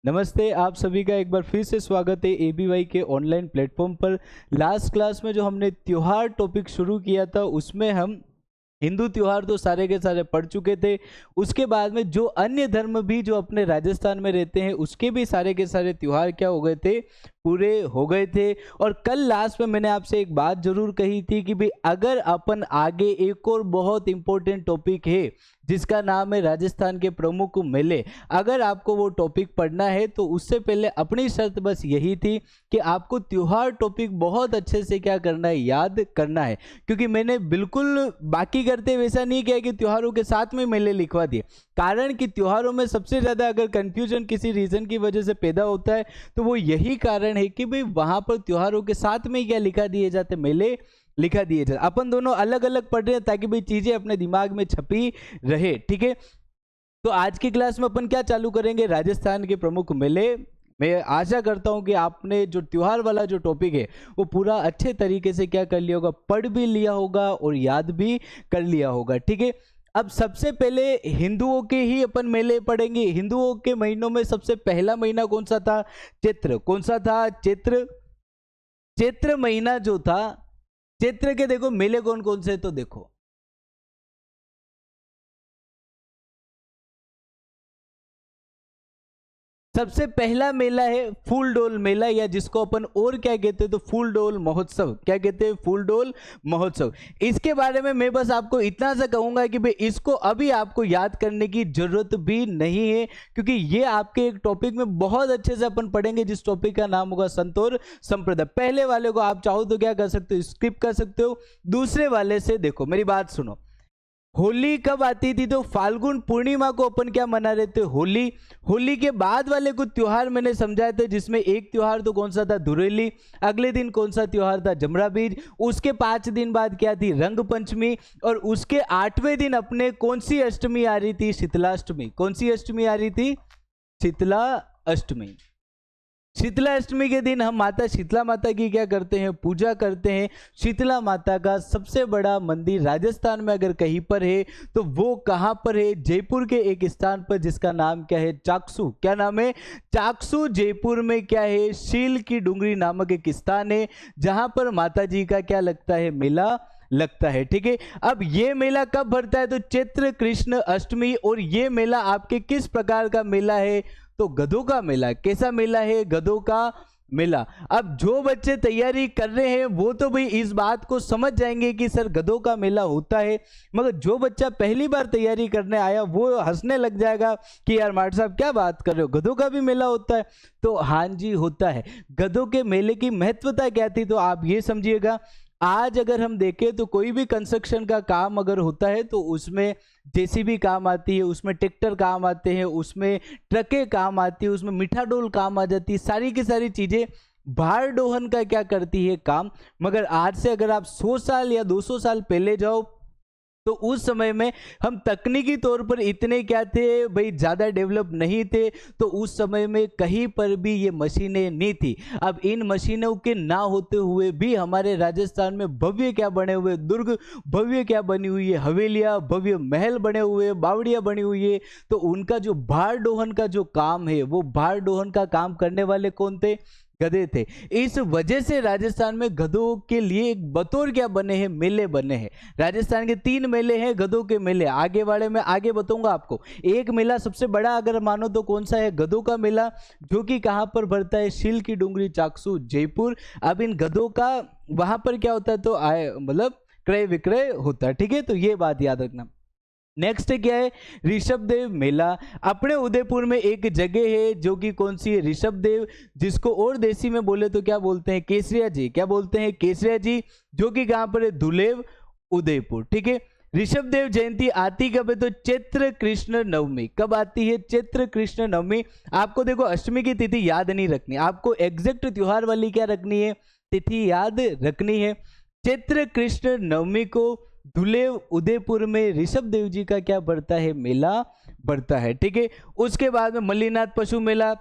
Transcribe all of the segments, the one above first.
नमस्ते, आप सभी का एक बार फिर से स्वागत है एबीवाई के ऑनलाइन प्लेटफॉर्म पर। लास्ट क्लास में जो हमने त्योहार टॉपिक शुरू किया था उसमें हम हिंदू त्योहार तो सारे के सारे पढ़ चुके थे। उसके बाद में जो अन्य धर्म भी जो अपने राजस्थान में रहते हैं उसके भी सारे के सारे त्योहार क्या हो गए थे, पूरे हो गए थे। और कल लास्ट में मैंने आपसे एक बात जरूर कही थी कि भाई अगर अपन आगे एक और बहुत इंपॉर्टेंट टॉपिक है जिसका नाम है राजस्थान के प्रमुख मेले, अगर आपको वो टॉपिक पढ़ना है तो उससे पहले अपनी शर्त बस यही थी कि आपको त्योहार टॉपिक बहुत अच्छे से क्या करना है, याद करना है। क्योंकि मैंने बिल्कुल बाकी करते वैसा नहीं किया कि त्योहारों के साथ में मेले लिखवा दिए। कारण कि त्योहारों में सबसे ज़्यादा अगर कंफ्यूजन किसी रीज़न की वजह से पैदा होता है तो वो यही कारण है कि भाई वहाँ पर त्योहारों के साथ में क्या लिखा दिए जाते, मेले लिखा दिए जाते। अपन दोनों अलग अलग पढ़ रहे हैं ताकि भाई चीज़ें अपने दिमाग में छपी रहे, ठीक है। तो आज की क्लास में अपन क्या चालू करेंगे, राजस्थान के प्रमुख मेले। मैं आशा करता हूं कि आपने जो त्योहार वाला जो टॉपिक है वो पूरा अच्छे तरीके से क्या कर लिया होगा, पढ़ भी लिया होगा और याद भी कर लिया होगा, ठीक है। अब सबसे पहले हिंदुओं के ही अपन मेले पढ़ेंगे। हिंदुओं के महीनों में सबसे पहला महीना कौन सा था? चैत्र। कौन सा था? चैत्र। चैत्र महीना जो था, चैत्र के देखो मेले कौन कौन से, तो देखो सबसे पहला मेला है फूलडोल मेला, या जिसको अपन और क्या कहते हैं तो फूलडोल महोत्सव। क्या कहते हैं? फूलडोल महोत्सव। इसके बारे में मैं बस आपको इतना सा कहूंगा कि भाई इसको अभी आपको याद करने की जरूरत भी नहीं है, क्योंकि ये आपके एक टॉपिक में बहुत अच्छे से अपन पढ़ेंगे जिस टॉपिक का नाम होगा संत और संप्रदाय। पहले वाले को आप चाहो तो क्या कर सकते हो, स्किप कर सकते हो। दूसरे वाले से देखो, मेरी बात सुनो। होली कब आती थी? तो फाल्गुन पूर्णिमा को अपन क्या मना रहे थे? होली। होली के बाद वाले कुछ त्योहार मैंने समझाए थे, जिसमें एक त्योहार तो कौन सा था? धुरेली। अगले दिन कौन सा त्योहार था? जमरा बीज। उसके 5 दिन बाद क्या थी? रंग पंचमी। और उसके 8वें दिन अपने कौन सी अष्टमी आ रही थी? शीतलाष्टमी। कौन सी अष्टमी आ रही थी? शीतला अष्टमी। शीतला अष्टमी के दिन हम माता शीतला माता की क्या करते हैं? पूजा करते हैं। शीतला माता का सबसे बड़ा मंदिर राजस्थान में अगर कहीं पर है तो वो कहाँ पर है? जयपुर के एक स्थान पर जिसका नाम क्या है? चाकसू। क्या नाम है? चाकसू। जयपुर में क्या है? शील की डूंगरी नामक एक स्थान है जहां पर माता जी का क्या लगता है? मेला लगता है, ठीक है। अब ये मेला कब भरता है? तो चैत्र कृष्ण अष्टमी। और ये मेला आपके किस प्रकार का मेला है? तो गधों का मेला। कैसा मेला है? गधों का मेला। अब जो बच्चे तैयारी कर रहे हैं वो तो भाई इस बात को समझ जाएंगे कि सर गधों का मेला होता है, मगर जो बच्चा पहली बार तैयारी करने आया वो हंसने लग जाएगा कि यार मास्टर साहब क्या बात कर रहे हो, गधों का भी मेला होता है? तो हाँ जी, होता है। गधों के मेले की महत्वता क्या थी, तो आप ये समझिएगा। आज अगर हम देखें तो कोई भी कंस्ट्रक्शन का काम अगर होता है तो उसमें जेसीबी काम आती है, उसमें ट्रैक्टर काम आते हैं, उसमें ट्रकें काम आती है, उसमें मीठा डोल काम आ जाती है, सारी की सारी चीजें भार दोहन का क्या करती है? काम। मगर आज से अगर आप 100 साल या 200 साल पहले जाओ तो उस समय में हम तकनीकी तौर पर इतने क्या थे भाई, ज़्यादा डेवलप नहीं थे। तो उस समय में कहीं पर भी ये मशीनें नहीं थी। अब इन मशीनों के ना होते हुए भी हमारे राजस्थान में भव्य क्या बने हुए दुर्ग, भव्य क्या बनी हुई है हवेलियाँ, भव्य महल बने हुए, बावड़ियाँ बनी हुई है। तो उनका जो भार दोहन का जो काम है, वो भार दोहन का काम करने वाले कौन थे? गधे थे। इस वजह से राजस्थान में गधों के लिए एक बतौर क्या बने हैं? मेले बने हैं। राजस्थान के 3 मेले हैं गधों के मेले। आगे वाले में आगे बताऊंगा आपको। एक मेला सबसे बड़ा अगर मानो तो कौन सा है? गधों का मेला, जो कि कहां पर भरता है? शील की डूंगरी, चाकसू, जयपुर। अब इन गधों का वहां पर क्या होता है? तो आए मतलब क्रय विक्रय होता है, ठीक है। तो ये बात याद रखना। नेक्स्ट क्या है? ऋषभ देव मेला। अपने उदयपुर में एक जगह है जो कि कौन सी है? ऋषभ देव, जिसको और देसी में बोले तो क्या बोलते हैं? केसरिया जी। क्या बोलते हैं? केसरिया जी, जो कि कहां पर है? धुलेव, उदयपुर, ठीक है। ऋषभ देव जयंती आती कब है? तो चैत्र कृष्ण नवमी। कब आती है? चैत्र कृष्ण नवमी। आपको देखो अष्टमी की तिथि याद नहीं रखनी, आपको एग्जैक्ट त्योहार वाली क्या रखनी है? तिथि याद रखनी है। चैत्र कृष्ण नवमी को धुलेव उदयपुर में ऋषभ देव जी का क्या बढ़ता है? मेला बढ़ता है, ठीक है। उसके बाद में मल्लीनाथ पशु मेला।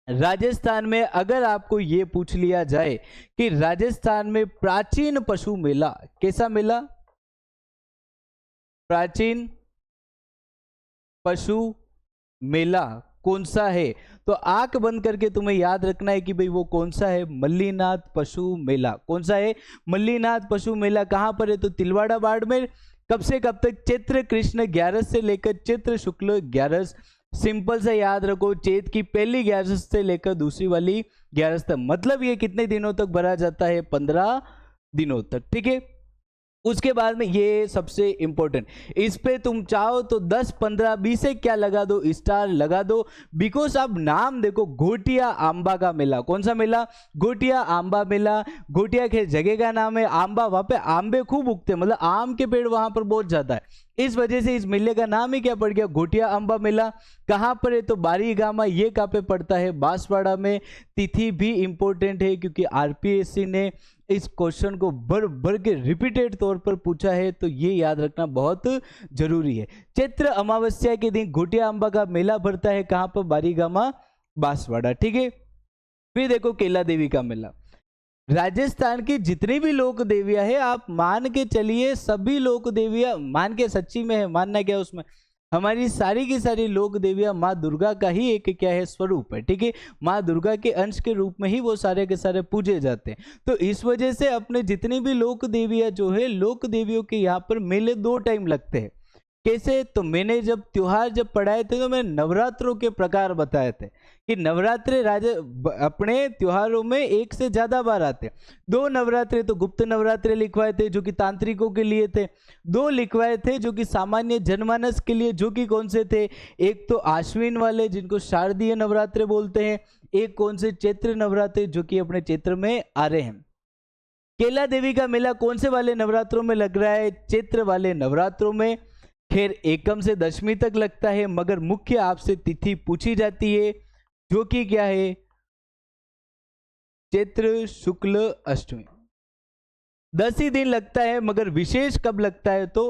राजस्थान में अगर आपको ये पूछ लिया जाए कि राजस्थान में प्राचीन पशु मेला, कैसा मेला? प्राचीन पशु मेला कौन सा है? तो आंख बंद करके तुम्हें याद रखना है कि भाई वो कौन सा है। मल्लीनाथ पशु मेला कौन सा है? मल्लीनाथ पशु मेला कहाँ पर है? तो तिलवाड़ा बाड़मेर। कब से कब तक? चैत्र कृष्ण 11 से लेकर चैत्र शुक्ल 11। सिंपल से याद रखो, चैत की पहली 11 से लेकर दूसरी वाली 11 तक, मतलब ये कितने दिनों तक भरा जाता है? 15 दिनों तक, ठीक है। उसके बाद में ये सबसे इंपॉर्टेंट, इस पे तुम चाहो तो 10 15 20 एक क्या लगा दो, स्टार लगा दो, बिकॉज आप नाम देखो, घोटिया आंबा का मेला। कौन सा मेला? घोटिया आंबा मेला। घोटिया के जगह का नाम है, आंबा, वहां पे आंबे खूब उगते हैं, मतलब आम के पेड़ वहां पर बहुत ज्यादा है, इस वजह से इस मेले का नाम ही क्या पड़ गया? घोटिया आंबा मेला। कहाँ पर है? तो बारीगामा। ये कहाँ पे पड़ता है? बांसवाड़ा में। तिथि भी इंपॉर्टेंट है क्योंकि आरपीएससी ने इस क्वेश्चन को भर भर के रिपीटेड तौर पर पूछा है, तो ये याद रखना बहुत जरूरी है। चैत्र अमावस्या के दिन घोटिया आंबा का मेला भरता है, कहाँ पर? बारीगामा, बांसवाड़ा, ठीक है। फिर देखो केला देवी का मेला। राजस्थान की जितनी भी लोक देवियां है, आप मान के चलिए सभी लोक देवियां, मान के सच्ची में है, मानना क्या उसमें, हमारी सारी की सारी लोक देवियां माँ दुर्गा का ही एक क्या है? स्वरूप है, ठीक है। माँ दुर्गा के अंश के रूप में ही वो सारे के सारे पूजे जाते हैं। तो इस वजह से अपने जितनी भी लोक देवियां जो है, लोक देवियों के यहाँ पर मेले 2 टाइम लगते हैं। कैसे? तो मैंने जब त्योहार जब पढ़ाए थे तो मैंने नवरात्रों के प्रकार बताए थे कि नवरात्रे अपने त्योहारों में एक से ज्यादा बार आते हैं। 2 नवरात्रे तो गुप्त नवरात्रे लिखवाए थे जो कि तांत्रिकों के लिए थे, 2 लिखवाए थे जो कि सामान्य जनमानस के लिए, जो कि कौन से थे? एक तो आश्विन वाले जिनको शारदीय नवरात्रे बोलते हैं, एक कौन से? चैत्र नवरात्रे जो कि अपने चैत्र में आ रहे हैं। केला देवी का मेला कौन से वाले नवरात्रों में लग रहा है? चैत्र वाले नवरात्रों में। खैर एकम से दशमी तक लगता है, मगर मुख्य आपसे तिथि पूछी जाती है जो कि क्या है? चैत्र शुक्ल अष्टमी। 10 ही दिन लगता है, मगर विशेष कब लगता है? तो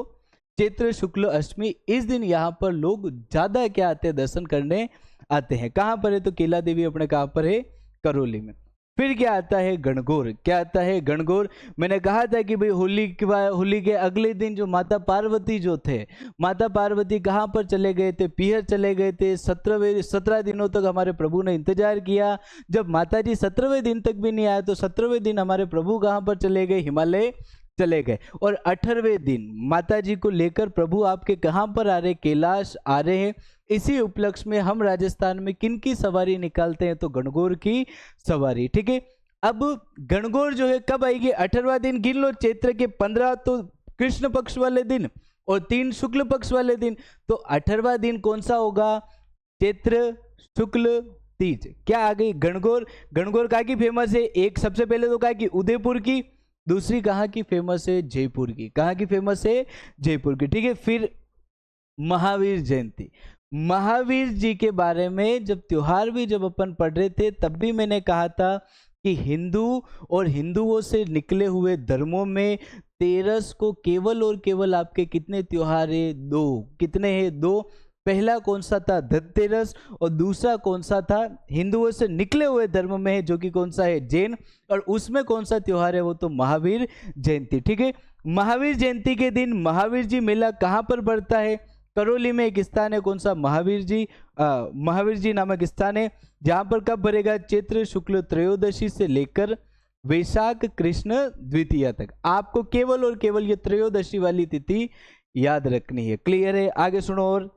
चैत्र शुक्ल अष्टमी। इस दिन यहाँ पर लोग ज्यादा क्या आते हैं? दर्शन करने आते हैं। कहाँ पर है? तो केला देवी अपने कहाँ पर है? करौली में। फिर क्या आता है? गणगौर। क्या आता है? गणगौर। मैंने कहा था कि भाई होली के अगले दिन जो माता पार्वती जो थे, माता पार्वती कहाँ पर चले गए थे? पीहर चले गए थे। 17 दिनों तक हमारे प्रभु ने इंतजार किया। जब माता जी 17वें दिन तक भी नहीं आए तो 17वें दिन हमारे प्रभु कहाँ पर चले गए? हिमालय चले गए। और 18वें दिन माता जी को लेकर प्रभु आपके कहाँ पर आ रहे? कैलाश आ रहे हैं। इसी उपलक्ष्य में हम राजस्थान में किन की सवारी निकालते हैं? तो गणगौर की सवारी, ठीक है। अब गणगौर जो है कब आएगी? 18वां दिन गिन लो। चैत्र के 15 तो कृष्ण पक्ष वाले दिन और 3 शुक्ल पक्ष वाले दिन, तो 18वां दिन कौन सा होगा? चैत्र शुक्ल तीज। क्या आ गई? गणगौर। गणगौर कहाँ की फेमस है? एक सबसे पहले तो कहा कि उदयपुर की, दूसरी कहाँ की फेमस है? जयपुर की। कहाँ की फेमस है? जयपुर की, ठीक है। फिर महावीर जयंती। महावीर जी के बारे में जब त्योहार भी जब अपन पढ़ रहे थे तब भी मैंने कहा था कि हिंदू और हिंदुओं से निकले हुए धर्मों में 13 को केवल और केवल आपके कितने त्योहार है? 2। कितने हैं? 2। पहला कौन सा था? धनतेरस। और दूसरा कौन सा था? हिंदुओं से निकले हुए धर्म में है जो कि कौन सा है? जैन। और उसमें कौन सा त्योहार है? वो तो महावीर जयंती, ठीक है। महावीर जयंती के दिन महावीर जी मेला कहाँ पर बढ़ता है? करौली में एक स्थान है, कौन सा? महावीर जी नामक स्थान है, जहां पर कब भरेगा? चैत्र शुक्ल त्रयोदशी से लेकर वैशाख कृष्ण द्वितीया तक। आपको केवल और केवल ये त्रयोदशी वाली तिथि याद रखनी है। क्लियर है? आगे सुनो। और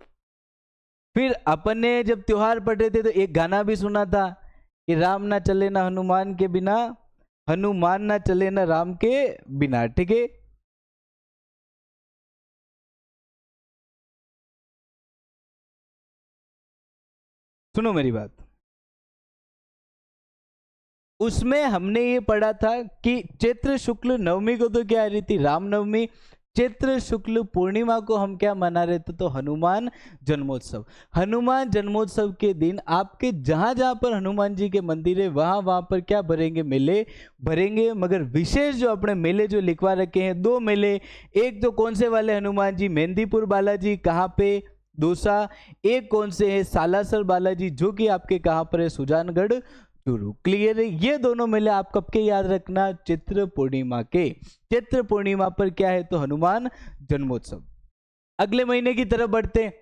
फिर अपन ने जब त्योहार पढ़ रहे थे तो एक गाना भी सुना था कि राम ना चले ना हनुमान के बिना, हनुमान ना चले ना राम के बिना, ठीक है। सुनो मेरी बात। उसमें हमने ये पढ़ा था कि चैत्र शुक्ल नवमी को तो क्या आ रही थी? रामनवमी। चैत्र शुक्ल पूर्णिमा को हम क्या मना रहे थे? तो हनुमान जन्मोत्सव। हनुमान जन्मोत्सव के दिन आपके जहां जहां पर हनुमान जी के मंदिर है वहां वहां पर क्या भरेंगे? मेले भरेंगे। मगर विशेष जो अपने मेले जो लिखवा रखे हैं 2 मेले, एक तो कौन से वाले हनुमान जी? मेहंदीपुर बालाजी, कहाँ पे? दूसरा एक कौन से है? सालासर बालाजी, जो कि आपके कहाँ पर है? सुजानगढ़ चूरू। क्लियर है? ये दोनों मेले आप कब के याद रखना? चित्र पूर्णिमा के। चित्र पूर्णिमा पर क्या है? तो हनुमान जन्मोत्सव। अगले महीने की तरफ बढ़ते हैं।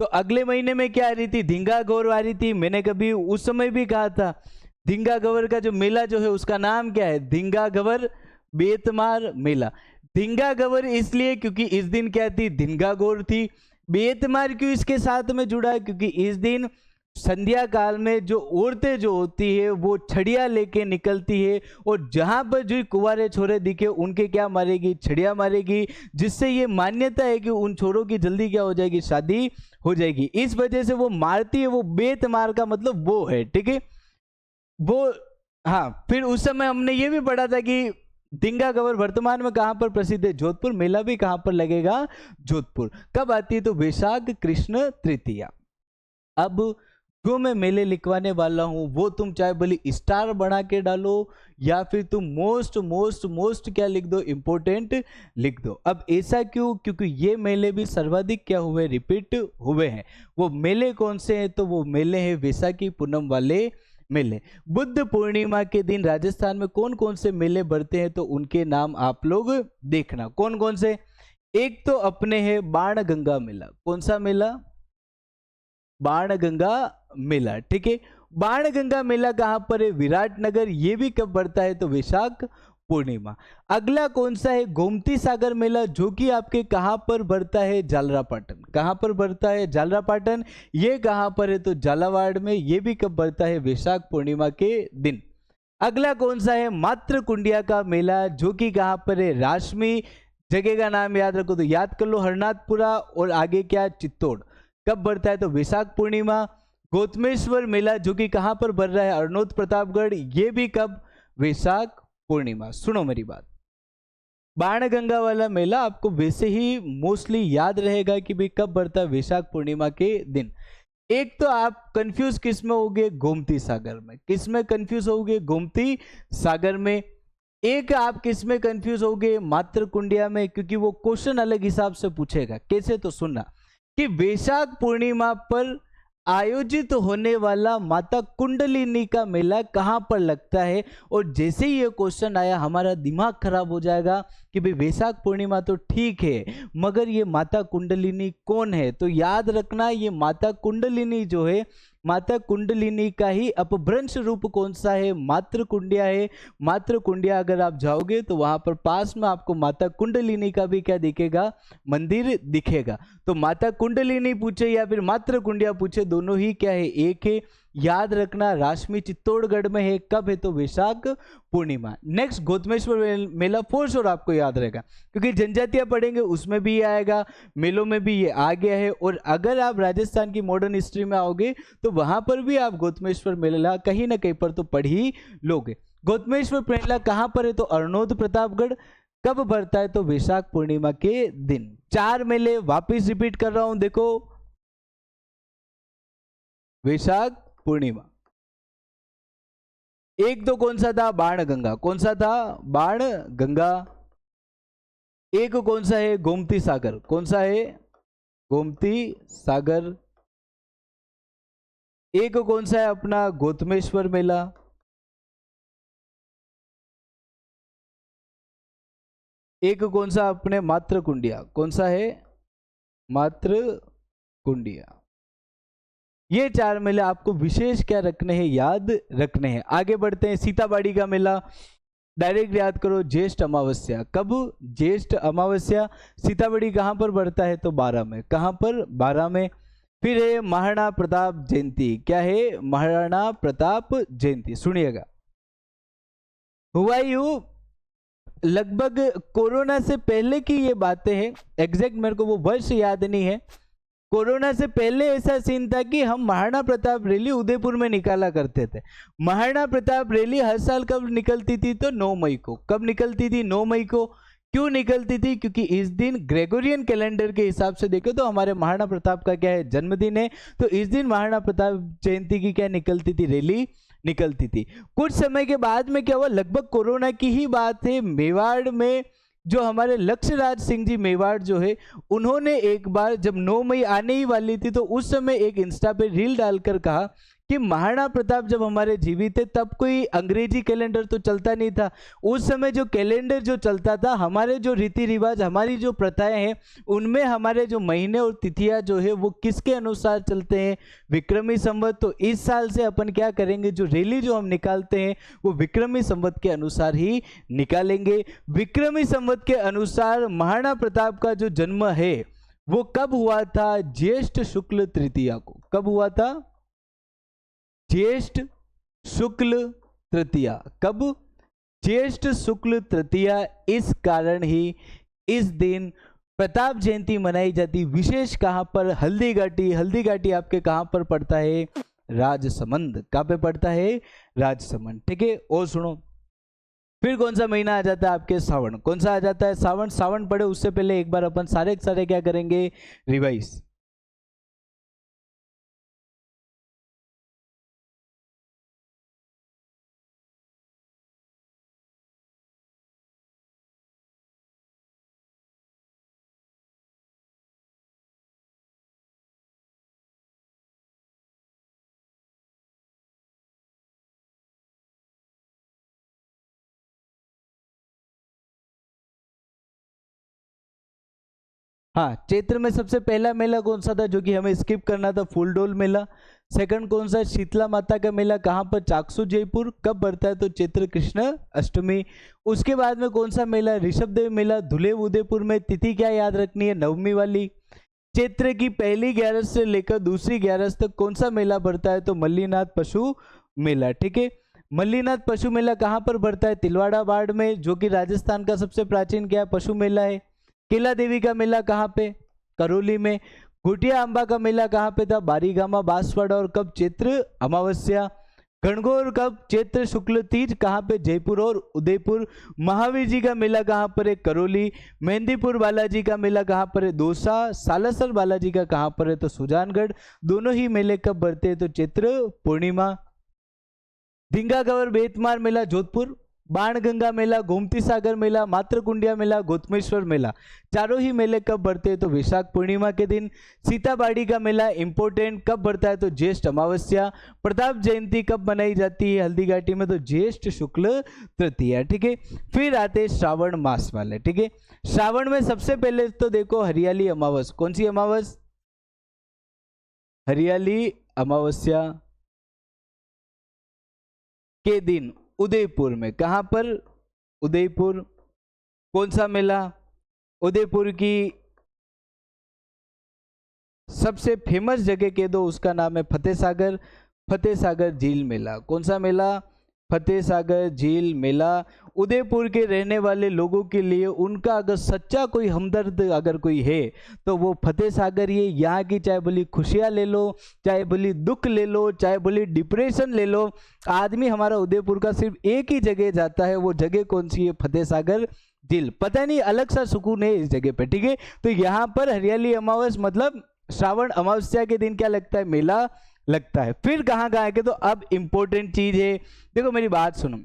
तो अगले महीने में क्या आ रही थी, धींगा गौर आ रही थी। मैंने कभी उस समय भी कहा था धींगा गवर का जो मेला जो है उसका नाम क्या है, धींगा गवर बेतमार मेला। धींगा गवर इसलिए क्योंकि इस दिन क्या थी, धींगा गौर थी। बेतमार क्यों इसके साथ में जुड़ा, क्योंकि इस दिन संध्या काल में जो औरतें जो होती है वो छड़िया लेके निकलती है और जहां पर जो कुंवारे छोरे दिखे उनके क्या मारेगी, छड़िया मारेगी, जिससे ये मान्यता है कि उन छोरों की जल्दी क्या हो जाएगी, शादी हो जाएगी। इस वजह से वो मारती है, वो बेत मार का मतलब वो है, ठीक है वो। हाँ, फिर उस समय हमने ये भी पढ़ा था कि धींगा गवर वर्तमान में कहां पर प्रसिद्ध है, जोधपुर। मेला भी कहां पर लगेगा, जोधपुर। कब आती है, तो वैशाख कृष्ण तृतीया। अब जो मैं मेले लिखवाने वाला हूं वो तुम चाहे बोली स्टार बना के डालो या फिर तुम मोस्ट मोस्ट मोस्ट क्या लिख दो, इंपोर्टेंट लिख दो। अब ऐसा क्यों, क्योंकि ये मेले भी सर्वाधिक क्या हुए, रिपीट हुए हैं। वो मेले कौन से हैं, तो वो मेले हैं वैशाखी पूनम वाले मेले। बुद्ध पूर्णिमा के दिन राजस्थान में कौन कौन से मेले बढ़ते हैं, तो उनके नाम आप लोग देखना कौन कौन से। एक तो अपने है बाणगंगा मेला। कौन सा मेला, बाणगंगा मेला, ठीक है। बाणगंगा मेला कहां पर है, विराटनगर। ये भी कब बढ़ता है, तो वैशाख पूर्णिमा। अगला कौन सा है, गोमती सागर मेला, जो कि आपके कहां पर बढ़ता है, झालरापाटन। कहां पर बढ़ता है, झालरापाटन। ये कहां पर है, तो झालावाड़ में। ये भी कब बढ़ता है, वैशाख पूर्णिमा के दिन। अगला कौन सा है, मातृकुंडिया का मेला, जो कि कहां पर है, राशमी। जगह का नाम याद रखो तो याद कर लो, हरनाथपुरा और आगे क्या, चित्तौड़। कब बढ़ता है, तो वैशाख पूर्णिमा। गौतमेश्वर मेला, जो कि कहां पर बढ़ रहा है, अरनोद प्रतापगढ़। ये भी कब, वैशाख पूर्णिमा। सुनो मेरी बात, बाणगंगा वाला मेला आपको वैसे ही मोस्टली याद रहेगा कि भाई कब बढ़ता है, वैशाख पूर्णिमा के दिन। एक तो आप कंफ्यूज किस में होगे, गोमती सागर में। किस में कंफ्यूज होगे, गोमती सागर में। एक आप किस में कंफ्यूज होगे, मातृकुंडिया में, क्योंकि वो क्वेश्चन अलग हिसाब से पूछेगा। कैसे, तो सुनना कि वैशाख पूर्णिमा पर आयोजित होने वाला माता कुंडलिनी का मेला कहां पर लगता है। और जैसे ही ये क्वेश्चन आया हमारा दिमाग खराब हो जाएगा कि भाई वैशाख पूर्णिमा तो ठीक है मगर ये माता कुंडलिनी कौन है। तो याद रखना ये माता कुंडलिनी जो है, माता कुंडलिनी का ही अपभ्रंश रूप कौन सा है, मातृकुंडिया है। मातृकुंडिया अगर आप जाओगे तो वहां पर पास में आपको माता कुंडलिनी का भी क्या दिखेगा, मंदिर दिखेगा। तो माता कुंडलिनी पूछे या फिर मातृकुंडिया पूछे, दोनों ही क्या है, एक है। याद रखना राशमी चित्तौड़गढ़ में है। कब है, तो Vaishakh Purnima. Next Gautameshwar Mela for sure आपको याद रहेगा क्योंकि जनजातियां पढ़ेंगे उसमें भी ये आएगा, मेलों में भी ये आ गया है। और अगर आप राजस्थान की मॉडर्न हिस्ट्री में आओगे तो वहां पर भी आप गौतमेश्वर मेला कहीं ना कहीं पर तो पढ़ ही लोगे। गौतमेश्वर मेला कहां पर है, तो अरनोद प्रतापगढ़। कब बढ़ता है, तो वैशाख पूर्णिमा के दिन। चार मेले वापिस रिपीट कर रहा हूं, देखो वैशाख पूर्णिमा। एक तो कौन सा था, बाणगंगा। कौन सा था, बाणगंगा। एक कौन सा है, गोमती सागर। कौन सा है, गोमती सागर। एक कौन सा है अपना गौतमेश्वर मेला। एक कौन सा अपने मातृकुंडिया। कौन सा है, मातृकुंडिया। ये चार मेले आपको विशेष क्या रखने हैं, याद रखने हैं। आगे बढ़ते हैं, सीताबाड़ी का मेला डायरेक्ट याद करो, ज्येष्ठ अमावस्या। कब, ज्येष्ठ अमावस्या। सीताबाड़ी कहां पर बढ़ता है, तो 12 में। कहां पर, 12 में। फिर है महाराणा प्रताप जयंती। क्या है, महाराणा प्रताप जयंती। सुनिएगा, हुआ यूं लगभग कोरोना से पहले की ये बातें हैं, एग्जैक्ट मेरे को वो वर्ष याद नहीं है। कोरोना से पहले ऐसा सीन था कि हम महाराणा प्रताप रैली उदयपुर में निकाला करते थे। महाराणा प्रताप रैली हर साल कब निकलती थी, तो 9 मई को। कब निकलती थी, 9 मई को। क्यों निकलती थी, क्योंकि इस दिन ग्रेगोरियन कैलेंडर के हिसाब से देखें तो हमारे महाराणा प्रताप का क्या है, जन्मदिन है। तो इस दिन महाराणा प्रताप जयंती की क्या निकलती थी, रैली निकलती थी। कुछ समय के बाद में क्या हुआ, लगभग कोरोना की ही बात है, मेवाड़ में जो हमारे लक्ष्यराज सिंह जी मेवाड़ जो है, उन्होंने एक बार जब 9 मई आने ही वाली थी तो उस समय एक इंस्टा पे रील डालकर कहा कि महाराणा प्रताप जब हमारे जीवित थे तब कोई अंग्रेजी कैलेंडर तो चलता नहीं था। उस समय जो कैलेंडर जो चलता था, हमारे जो रीति रिवाज, हमारी जो प्रथाएं हैं, उनमें हमारे जो महीने और तिथियां जो है वो किसके अनुसार चलते हैं, विक्रमी संवत। तो इस साल से अपन क्या करेंगे, जो रैली जो हम निकालते हैं वो विक्रमी संवत के अनुसार ही निकालेंगे। विक्रमी संवत के अनुसार महाराणा प्रताप का जो जन्म है वो कब हुआ था, ज्येष्ठ शुक्ल तृतीया को। कब हुआ था, ज्येष्ठ शुक्ल तृतीया। कब, ज्येष्ठ शुक्ल तृतीया। इस कारण ही इस दिन प्रताप जयंती मनाई जाती। विशेष कहां पर, हल्दी घाटी। हल्दी घाटी आपके कहां पर पड़ता है, राजसमंद। कहां पे पड़ता है, राजसमंद। ठीक है, और सुनो, फिर कौन सा महीना आ जाता है आपके, सावन। कौन सा आ जाता है, सावन। सावन पढ़े उससे पहले एक बार अपन सारे के सारे क्या करेंगे, रिवाइज। हाँ, चैत्र में सबसे पहला मेला कौन सा था जो कि हमें स्किप करना था, फूलडोल मेला। सेकंड कौन सा, शीतला माता का मेला। कहाँ पर, चाकसू जयपुर। कब बढ़ता है, तो चैत्र कृष्ण अष्टमी। उसके बाद में कौन सा मेला, ऋषभदेव मेला, धुलेव उदयपुर में। तिथि क्या याद रखनी है, नवमी वाली। चैत्र की पहली 11 से लेकर दूसरी 11 तक कौन सा मेला बढ़ता है, तो मल्लीनाथ पशु मेला। ठीक है, मल्लीनाथ पशु मेला कहाँ पर बढ़ता है, तिलवाड़ा बाड़ में, जो कि राजस्थान का सबसे प्राचीन क्या पशु मेला है। केला देवी का मेला कहाँ पे, करौली में। घुटिया अंबा का मेला कहाँ पे था, बारीगामा बांसवाड़ा। और कब, चैत्र अमावस्या। गणगौर कब, चैत्र शुक्ल तीज। कहाँ पे, जयपुर और उदयपुर। महावीर जी का मेला कहाँ पर है, करौली। मेहंदीपुर बालाजी का मेला कहाँ पर है, दौसा। सालासर बालाजी का कहाँ पर है, तो सुजानगढ़। दोनों ही मेले कब बढ़ते हैं, तो चैत्र पूर्णिमा। धिंगा गवर बेतमार मेला जोधपुर। बाणगंगा मेला, गोमती सागर मेला, मातृकुंडिया मेला, गौतमेश्वर मेला। चारों ही मेले कब बढ़ते हैं, तो वैशाख पूर्णिमा के दिन। सीताबाड़ी का मेला इंपोर्टेंट, कब बढ़ता है, तो ज्येष्ठ अमावस्या। प्रताप जयंती कब मनाई जाती है हल्दी घाटी में, तो ज्येष्ठ शुक्ल तृतीया। ठीक है, फिर आते हैं श्रावण मास वाले। ठीक है, श्रावण में सबसे पहले तो देखो हरियाली अमावस। कौन सी अमावस, हरियाली अमावस्या के दिन उदयपुर में। कहां पर, उदयपुर। कौन सा मेला, उदयपुर की सबसे फेमस जगह कह दो उसका नाम है फतेह सागर। फतेह सागर झील मेला। कौन सा मेला, फतेह सागर झील मेला। उदयपुर के रहने वाले लोगों के लिए उनका अगर सच्चा कोई हमदर्द अगर कोई है तो वो फतेह सागर ही है। यहाँ की चाहे बोली खुशियाँ ले लो, चाहे बोली दुख ले लो, चाहे बोली डिप्रेशन ले लो, आदमी हमारा उदयपुर का सिर्फ एक ही जगह जाता है। वो जगह कौन सी है, फतेह सागर झील। पता नहीं अलग सा सुकून है इस जगह पे। ठीक है, तो यहाँ पर हरियाली अमावस मतलब श्रावण अमावस्या के दिन क्या लगता है, मेला लगता है। फिर कहाँ के, तो अब इंपॉर्टेंट चीज है, देखो मेरी बात सुनो।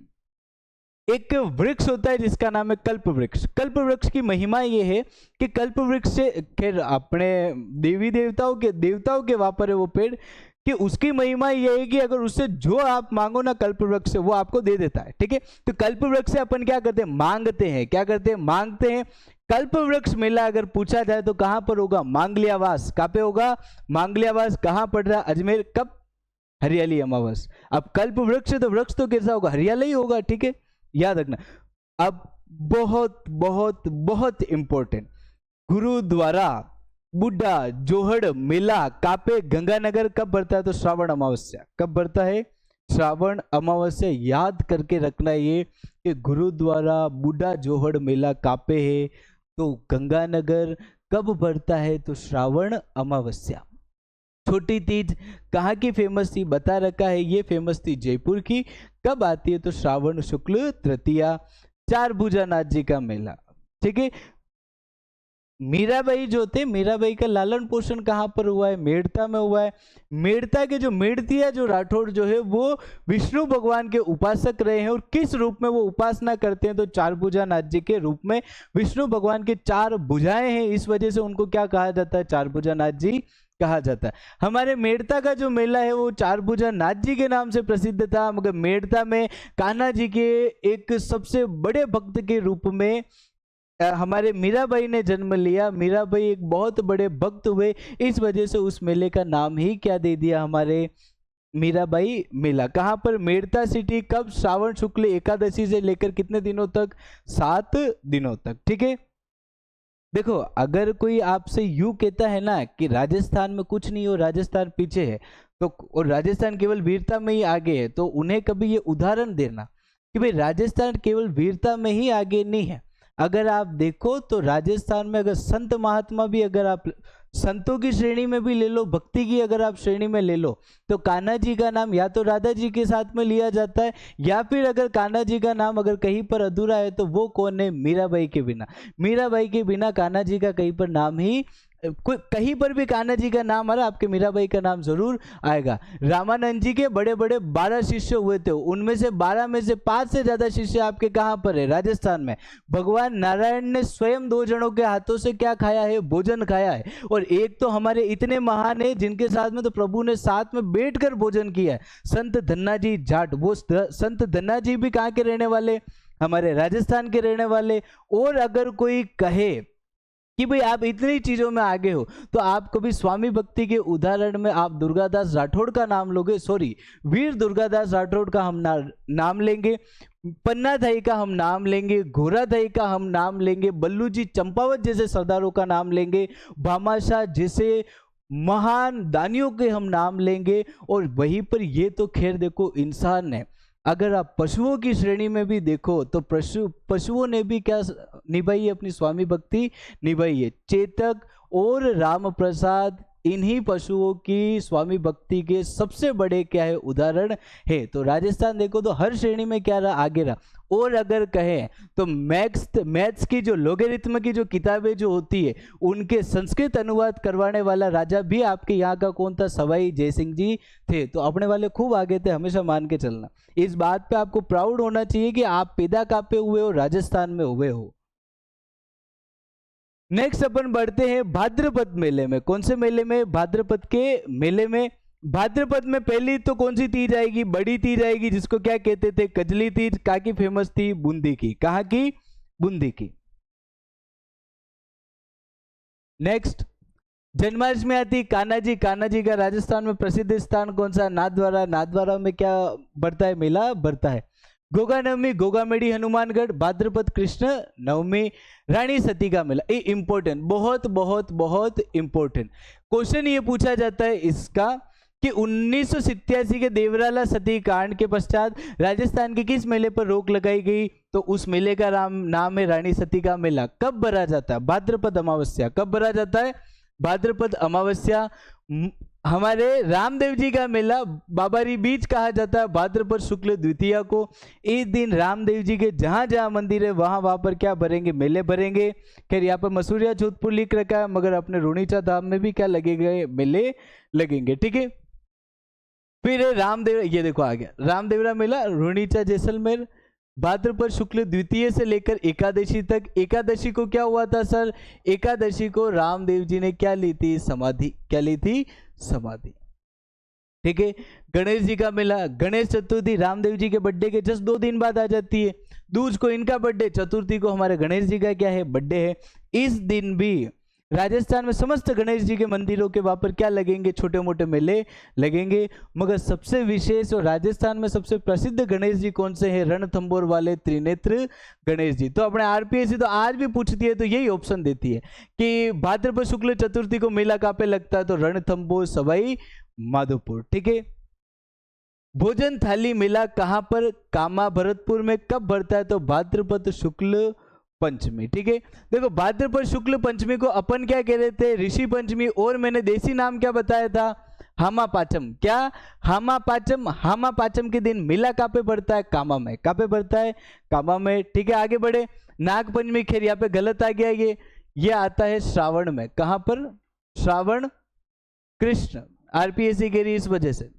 एक वृक्ष होता है जिसका नाम है कल्प वृक्ष। कल्प वृक्ष की महिमा ये है कि कल्प वृक्ष से, खैर अपने देवी देवताओं के वहां पर है वो पेड़, कि उसकी महिमा ये है कि अगर उससे जो आप मांगो ना कल्प वृक्ष से, वो आपको दे देता है। ठीक है, तो कल्प वृक्ष से अपन क्या करते हैं, मांगते हैं। क्या करते हैं, मांगते हैं। कल्प वृक्ष मेला अगर पूछा जाए तो कहां पर होगा, मांगलियावास। कहां पे होगा, मांगलियावास। कहां पड़ रहा है, अजमेर। कब, हरियाली अमावस। अब कल्प वृक्ष तो वृक्ष तो कैसा होगा, हरियाली ही होगा। ठीक है, याद रखना। अब बहुत बहुत बहुत इंपॉर्टेंट, गुरुद्वारा बुड्ढा जोहड़ मेला कापे गंगानगर कब बढ़ता है, तो श्रावण अमावस्या। कब बढ़ता है, श्रावण अमावस्या। याद करके रखना ये कि गुरुद्वारा बुड्ढा जोहड़ मेला कापे है तो गंगानगर कब बढ़ता है, तो श्रावण अमावस्या। छोटी तीज कहाँ की फेमस थी, बता रखा है, ये फेमस थी जयपुर की। कब आती है, तो श्रावण शुक्ल तृतीया। चार भुजानाथ जी का मेला। ठीक है, मीराबाई जो थे, मीराबाई का लालन पोषण कहाँ पर हुआ है, मेड़ता में हुआ है। मेड़ता के जो मेड़तिया जो राठौड़ जो है वो विष्णु भगवान के उपासक रहे हैं। और किस रूप में वो उपासना करते हैं, तो चार भुजानाथ जी के रूप में। विष्णु भगवान के चार भुजाएं हैं, इस वजह से उनको क्या कहा जाता है, चार भुजानाथ जी कहा जाता है। हमारे मेड़ता का जो मेला है वो चारभुजा नाथ जी के नाम से प्रसिद्ध था, मगर मेड़ता में कान्हा जी के एक सबसे बड़े भक्त के रूप में हमारे मीराबाई ने जन्म लिया। मीराबाई एक बहुत बड़े भक्त हुए, इस वजह से उस मेले का नाम ही क्या दे दिया, हमारे मीराबाई मेला। कहाँ पर, मेड़ता सिटी। कब, श्रावण शुक्ल एकादशी से लेकर कितने दिनों तक, 7 दिनों तक। ठीक है, देखो अगर कोई आपसे यूं कहता है ना कि राजस्थान में कुछ नहीं हो, राजस्थान पीछे है, तो और राजस्थान केवल वीरता में ही आगे है, तो उन्हें कभी ये उदाहरण देना कि भाई राजस्थान केवल वीरता में ही आगे नहीं है। अगर आप देखो तो राजस्थान में अगर संत महात्मा भी, अगर आप संतों की श्रेणी में भी ले लो, भक्ति की अगर आप श्रेणी में ले लो, तो कान्हा जी का नाम या तो राधा जी के साथ में लिया जाता है, या फिर अगर कान्हा जी का नाम अगर कहीं पर अधूरा है तो वो कौन है, मीराबाई के बिना। मीराबाई के बिना कान्हा जी का कहीं पर नाम ही, कहीं पर भी कान्हा जी का नाम आ रहा, आपके मीराबाई का नाम जरूर आएगा। रामानंद जी के बड़े बड़े 12 शिष्य हुए थे, उनमें से 12 में से 5 से ज्यादा शिष्य आपके कहां पर है, राजस्थान में। भगवान नारायण ने स्वयं 2 जनों के हाथों से क्या खाया है, भोजन खाया है। और एक तो हमारे इतने महान है जिनके साथ में तो प्रभु ने साथ में बैठकर भोजन किया है, संत धन्ना जी जाट। वो संत धन्ना जी भी कहाँ के रहने वाले, हमारे राजस्थान के रहने वाले। और अगर कोई कहे कि भाई आप इतनी चीजों में आगे हो, तो आप कभी स्वामी भक्ति के उदाहरण में आप दुर्गादास राठौड़ का नाम लोगे, सॉरी वीर दुर्गादास राठौड़ का हम नाम लेंगे, पन्ना थाई का हम नाम लेंगे, घोरा थाई का हम नाम लेंगे, बल्लू जी चंपावत जैसे सरदारों का नाम लेंगे, भामाशाह जैसे महान दानियों के हम नाम लेंगे। और वहीं पर ये तो खैर देखो इंसान है, अगर आप पशुओं की श्रेणी में भी देखो तो पशुओं ने भी क्या निभाई है, अपनी स्वामी भक्ति निभाई है। चेतक और राम प्रसाद इन्हीं पशुओं की स्वामी भक्ति के सबसे बड़े क्या है, उदाहरण है। तो राजस्थान देखो तो हर श्रेणी में क्या रहा, आगे रहा। और अगर कहें तो मैथ्स की जो लोगरिथम की जो किताबें जो होती है, उनके संस्कृत अनुवाद करवाने वाला राजा भी आपके यहाँ का कौन था, सवाई जयसिंह जी थे। तो अपने वाले खूब आगे थे, हमेशा मान के चलना। इस बात पे आपको प्राउड होना चाहिए कि आप पैदा कहाँ पे हुए हो, राजस्थान में हुए हो। नेक्स्ट अपन बढ़ते हैं भाद्रपद मेले में। कौन से मेले में, भाद्रपद के मेले में। भाद्रपद में पहली तो कौन सी तीज आएगी, बड़ी तीज आएगी, जिसको क्या कहते थे, कजली तीज। कहाँ की फेमस थी, बूंदी की। कहाँ की, बूंदी की। नेक्स्ट जन्माष्टमी आती, कान्हा जी। कान्हा जी का राजस्थान में प्रसिद्ध स्थान कौन सा, नाथद्वारा। नाथद्वारा में क्या बढ़ता है, मेला बढ़ता है। गोगा नवमी, गोगामेड़ी हनुमानगढ़। भाद्रपद कृष्ण नवमी, रानी सती का मेला। ये इंपॉर्टेंट, बहुत बहुत बहुत इंपॉर्टेंट क्वेश्चन ये पूछा जाता है इसका कि 1987 के देवराला सती कांड के पश्चात राजस्थान के किस मेले पर रोक लगाई गई, तो उस मेले का नाम है रानी सती का मेला। कब भरा जाता है, भाद्रपद अमावस्या। कब भरा जाता है, भाद्रपद अमावस्या। हमारे रामदेव जी का मेला बाबारी बीच कहा जाता है भाद्रपद शुक्ल द्वितीया को। इस दिन रामदेव जी के जहां जहां मंदिर है वहां पर क्या भरेंगे, मेले भरेंगे। खैर यहाँ पर मसूरिया जोधपुर लिख रखा है, मगर अपने रुणीचा धाम में भी क्या लगेंगे, मेले लगेंगे। ठीक है, फिर रामदेव, ये देखो आ गया रामदेवरा मेला, रुणीचा जैसलमेर। भाद्रपद शुक्ल द्वितीय से लेकर एकादशी तक। एकादशी को क्या हुआ था सर, एकादशी को रामदेव जी ने क्या ली थी, समाधि। क्या ली थी, समाधि। ठीक है, गणेश जी का मेला। गणेश चतुर्थी रामदेव जी के बर्थडे के जस्ट 2 दिन बाद आ जाती है। दूज को इनका बर्थडे, चतुर्थी को हमारे गणेश जी का क्या है, बर्थडे है। इस दिन भी राजस्थान में समस्त गणेश जी के मंदिरों के वहां पर क्या लगेंगे, छोटे मोटे मेले लगेंगे। मगर सबसे विशेष और राजस्थान में सबसे प्रसिद्ध गणेश जी कौन से हैं, रणथंभौर वाले त्रिनेत्र गणेश जी। तो अपने आरपीएससी तो आज भी पूछती है तो यही ऑप्शन देती है कि भाद्रपद शुक्ल चतुर्थी को मेला कहाँ पे लगता है, तो रणथंभौर सवाई माधोपुर। ठीक है, भोजन थाली मेला कहां पर, कामा भरतपुर में। कब भरता है, तो भाद्रपद शुक्ल पंचमी। ठीक है, देखो भाद्रपद शुक्ल पंचमी को अपन क्या कह रहे थे, ऋषि पंचमी। और मैंने देसी नाम क्या बताया था, हामा पाचम। क्या, हामा पाचम। हामा पाचम के दिन मेला कहाँ पे बढ़ता है, कामा में। कहाँ पे बढ़ता है, कामा में। ठीक है, आगे बढ़े। नाग पंचमी, खैर यहाँ पे गलत आ गया, ये आता है श्रावण में। कहां पर, श्रावण कृष्ण। आरपीएससी कह रही इस वजह से।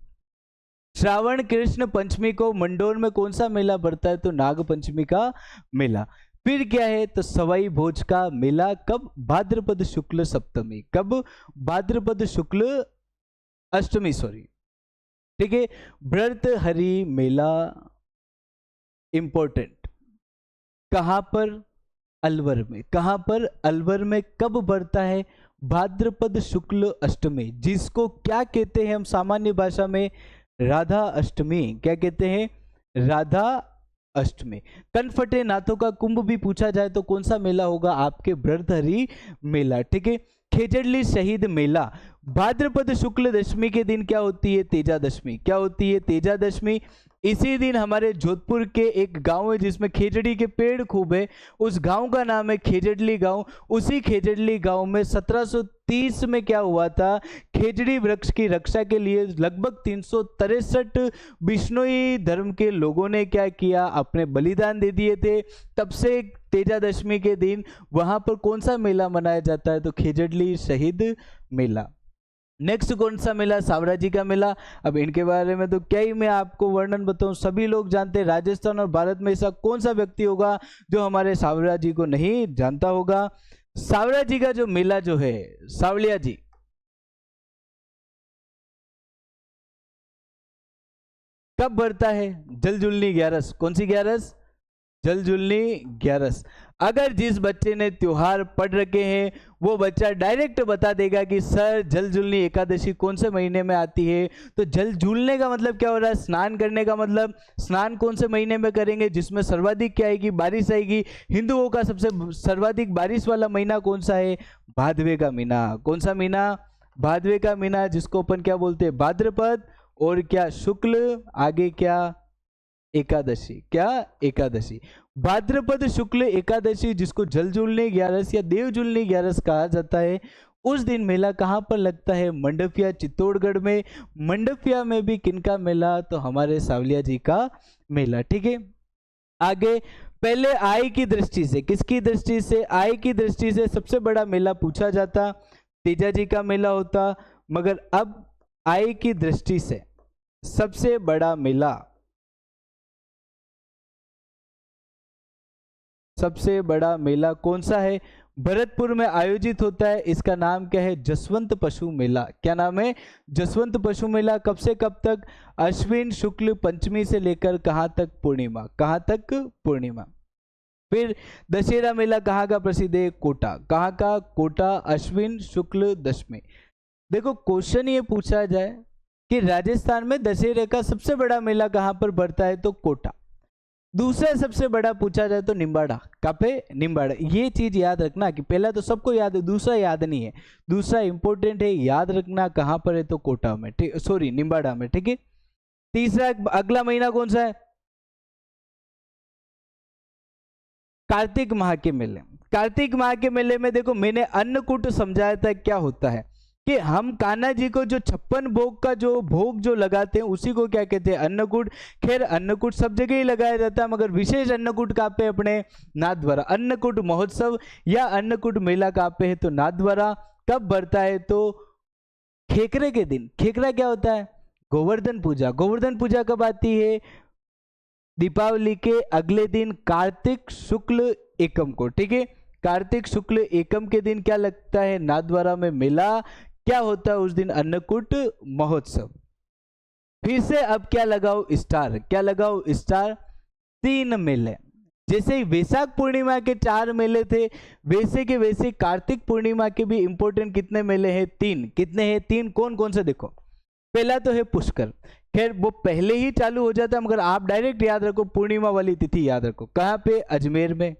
श्रावण कृष्ण पंचमी को मंडोर में कौन सा मेला बढ़ता है, तो नाग पंचमी का मेला। फिर क्या है तो सवाई भोज का मेला कब, भाद्रपद शुक्ल सप्तमी, कब, भाद्रपद शुक्ल अष्टमी, सॉरी, ठीक है। भर्तहरि मेला इंपॉर्टेंट, कहां पर, अलवर में, कहां पर, अलवर में, कब बढ़ता है, भाद्रपद शुक्ल अष्टमी, जिसको क्या कहते हैं हम सामान्य भाषा में, राधा अष्टमी, क्या कहते हैं, राधा अष्टमी। कनफटे नाथों का कुंभ भी पूछा जाए तो कौन सा मेला होगा आपके, भर्तहरि मेला, ठीक है। खेजड़ली शहीद मेला, भाद्रपद शुक्ल दशमी के दिन क्या होती है, तेजा दशमी, क्या होती है, तेजा दशमी। इसी दिन हमारे जोधपुर के एक गांव है जिसमें खेजड़ी के पेड़ खूब है, उस गांव का नाम है खेजड़ली गांव। उसी खेजड़ली गांव में 1730 में क्या हुआ था, खेजड़ी वृक्ष की रक्षा के लिए लगभग 363 बिश्नोई धर्म के लोगों ने क्या किया, अपने बलिदान दे दिए थे। तब से तेजा दशमी के दिन वहां पर कौन सा मेला मनाया जाता है, तो खेजड़ली शहीद मेला। नेक्स्ट कौन सा मेला, सावरा जी का मेला। अब इनके बारे में तो क्या ही मैं आपको वर्णन बताऊं, सभी लोग जानते हैं। राजस्थान और भारत में ऐसा कौन सा व्यक्ति होगा जो हमारे सावरा जी को नहीं जानता होगा। सावरा जी का जो मेला जो है, सावलिया जी, कब बढ़ता है, जलजुलनी ग्यारस, कौन सी ग्यारस, जलजुलनी ग्यारस। अगर जिस बच्चे ने त्योहार पढ़ रखे हैं वो बच्चा डायरेक्ट बता देगा कि सर जलजुलनी एकादशी कौन से महीने में आती है। तो जल झूलने का मतलब क्या हो रहा है, स्नान करने का मतलब। स्नान कौन से महीने में करेंगे, जिसमें सर्वाधिक क्या आएगी, बारिश आएगी। हिंदुओं का सबसे सर्वाधिक बारिश वाला महीना कौन सा है, भादवे का महीना। कौन सा महीना, भादवे का महीना, जिसको अपन क्या बोलते हैं, भाद्रपद, और क्या शुक्ल, आगे क्या, एकादशी, क्या, एकादशी। भाद्रपद शुक्ल एकादशी, जिसको जलजूलनी ग्यारस या देवजूलनी ग्यारस कहा जाता है, उस दिन मेला कहाँ पर लगता है, मंडपिया चित्तौड़गढ़ में। मंडपिया में भी किनका मेला, तो हमारे सावलिया जी का मेला, ठीक है। आगे पहले आय की दृष्टि से, किसकी दृष्टि से, आय की दृष्टि से सबसे बड़ा मेला पूछा जाता, तेजा जी का मेला होता। मगर अब आय की दृष्टि से सबसे बड़ा मेला, सबसे बड़ा मेला कौन सा है, भरतपुर में आयोजित होता है। इसका नाम क्या है, जसवंत पशु मेला। क्या नाम है, जसवंत पशु मेला। कब से कब तक, अश्विन शुक्ल पंचमी से लेकर कहां तक, पूर्णिमा, कहां तक, पूर्णिमा। फिर दशहरा मेला कहाँ का प्रसिद्ध है, कोटा, कहाँ का, कोटा, अश्विन शुक्ल दशमी। देखो क्वेश्चन ये पूछा जाए कि राजस्थान में दशहरे का सबसे बड़ा मेला कहाँ पर बढ़ता है, तो कोटा। दूसरा सबसे बड़ा पूछा जाए तो निम्बाड़ा, कहाँ पे, निम्बाड़ा। ये चीज याद रखना कि पहला तो सबको याद है, दूसरा याद नहीं है। दूसरा इंपॉर्टेंट है, याद रखना कहाँ पर है, तो कोटा में, ठीक, सॉरी निम्बाड़ा में, ठीक है। तीसरा अगला महीना कौन सा है, कार्तिक माह के मेले। कार्तिक माह के मेले में देखो मैंने अन्नकूट समझाया था क्या होता है, कि हम कान्हा जी को जो 56 भोग का जो भोग जो लगाते हैं उसी को क्या कहते हैं, अन्नकूट। खैर अन्नकूट सब जगह ही लगाया जाता है, मगर विशेष अन्नकूट कहाँ पे, अपने नाथद्वारा। अन्नकूट महोत्सव या अन्नकूट मेला कहाँ पे है, तो नाथद्वारा। कब बढ़ता है, तो खेकरे के दिन। खेकरा क्या होता है, गोवर्धन पूजा। गोवर्धन पूजा कब आती है, दीपावली के अगले दिन, कार्तिक शुक्ल एकम को, ठीक है। कार्तिक शुक्ल एकम के दिन क्या लगता है, नाथद्वारा में मेला। क्या होता है उस दिन, अन्नकूट महोत्सव। फिर से अब क्या लगाओ, स्टार, क्या लगाओ, स्टार। 3 मेले, जैसे ही वैशाख पूर्णिमा के 4 मेले थे, वैसे के वैसे कार्तिक पूर्णिमा के भी इंपॉर्टेंट कितने मेले हैं, 3। कितने हैं, 3। कौन कौन से, देखो पहला तो है पुष्कर। खैर वो पहले ही चालू हो जाता है, मगर आप डायरेक्ट याद रखो, पूर्णिमा वाली तिथि याद रखो। कहाँ पे, अजमेर में।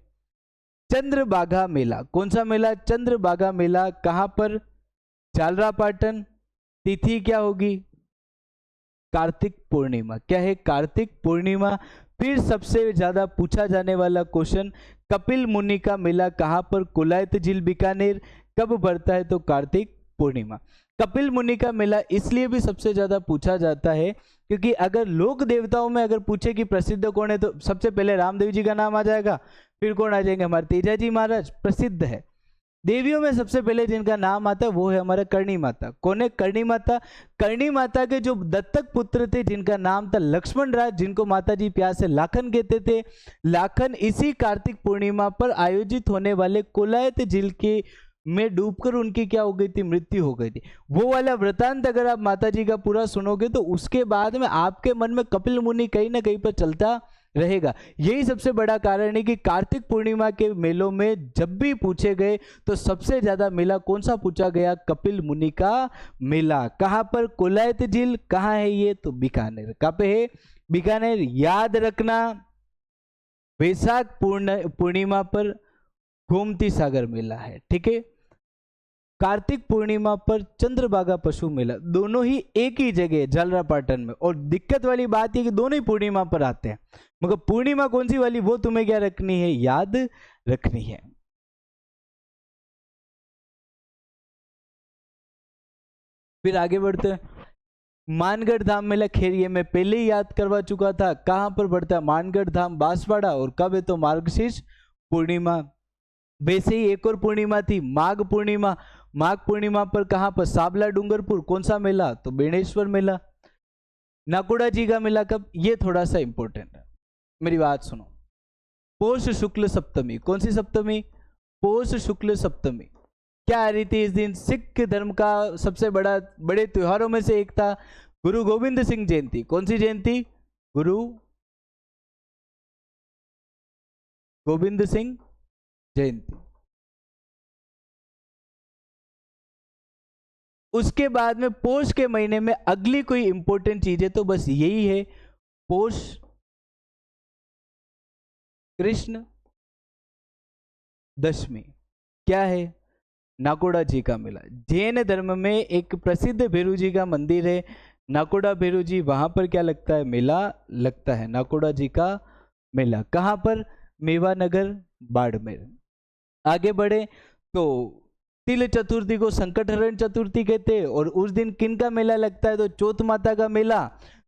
चंद्रभागा मेला, कौन सा मेला, चंद्रभागा मेला। कहाँ पर, झालरापाटन। तिथि क्या होगी, कार्तिक पूर्णिमा। क्या है, कार्तिक पूर्णिमा। फिर सबसे ज्यादा पूछा जाने वाला क्वेश्चन, कपिल मुनि का मेला कहाँ पर, कुलायत झील बीकानेर। कब बढ़ता है, तो कार्तिक पूर्णिमा। कपिल मुनि का मेला इसलिए भी सबसे ज्यादा पूछा जाता है क्योंकि अगर लोक देवताओं में अगर पूछे कि प्रसिद्ध कौन है, तो सबसे पहले रामदेव जी का नाम आ जाएगा। फिर कौन आ जाएंगे, हमारे तेजा जी महाराज प्रसिद्ध है। देवियों में सबसे पहले जिनका नाम आता है वो है हमारा करणी माता। कौन है करणी माता? करणी माता के जो दत्तक पुत्र थे जिनका नाम था लक्ष्मण राज, जिनको माता जी प्यार से लाखन कहते थे। लाखन इसी कार्तिक पूर्णिमा पर आयोजित होने वाले कोलायत झील के में डूबकर उनकी क्या हो गई थी? मृत्यु हो गई थी। वो वाला वृतांत अगर आप माता जी का पूरा सुनोगे तो उसके बाद में आपके मन में कपिल मुनि कहीं ना कहीं पर चलता रहेगा। यही सबसे बड़ा कारण है कि कार्तिक पूर्णिमा के मेलों में जब भी पूछे गए तो सबसे ज्यादा मेला कौन सा पूछा गया? कपिल मुनि का मेला। कहां पर? कोलायत झील। कहां है ये? तो बीकानेर। कहां पे है? बीकानेर। याद रखना, वैशाख पूर्णिमा पर गोमती सागर मेला है, ठीक है। कार्तिक पूर्णिमा पर चंद्रभागा पशु मेला, दोनों ही एक ही जगह झालरापाटन में। और दिक्कत वाली बात है कि दोनों ही पूर्णिमा पर आते हैं, मगर पूर्णिमा कौन सी वाली वो तुम्हें क्या रखनी है? याद रखनी है। फिर आगे बढ़ते हैं। मानगढ़ धाम मेला, खैर ये मैं पहले ही याद करवा चुका था। कहां पर पड़ता है? मानगढ़ धाम बांसवाड़ा। और कब है? तो मार्गशीर्ष पूर्णिमा। वैसे ही एक और पूर्णिमा थी, माघ पूर्णिमा। माघ पूर्णिमा पर कहां पर? साबला डूंगरपुर। कौन सा मेला? तो बेणेश्वर मेला। नाकोड़ा जी का मेला कब? ये थोड़ा सा इंपॉर्टेंट है, मेरी बात सुनो। पौष शुक्ल सप्तमी। कौन सी सप्तमी? पौष शुक्ल सप्तमी। क्या आ रही थी इस दिन? सिख धर्म का सबसे बड़े त्योहारों में से एक था गुरु गोविंद सिंह जयंती। कौन सी जयंती? गुरु गोविंद सिंह जयंती। उसके बाद में पौष के महीने में अगली कोई इंपॉर्टेंट चीज है तो बस यही है, पौष कृष्ण दशमी। क्या है? नाकोड़ा जी का मेला। जैन धर्म में एक प्रसिद्ध भैरू जी का मंदिर है नाकोड़ा भैरू जी, वहां पर क्या लगता है? मेला लगता है, नाकोड़ा जी का मेला। कहां पर? मेवानगर बाड़मेर। आगे बढ़े तो तिल चतुर्थी को संकटहरण चतुर्थी कहते हैं। और उस दिन किन का मेला लगता है? तो चौथ माता का मेला।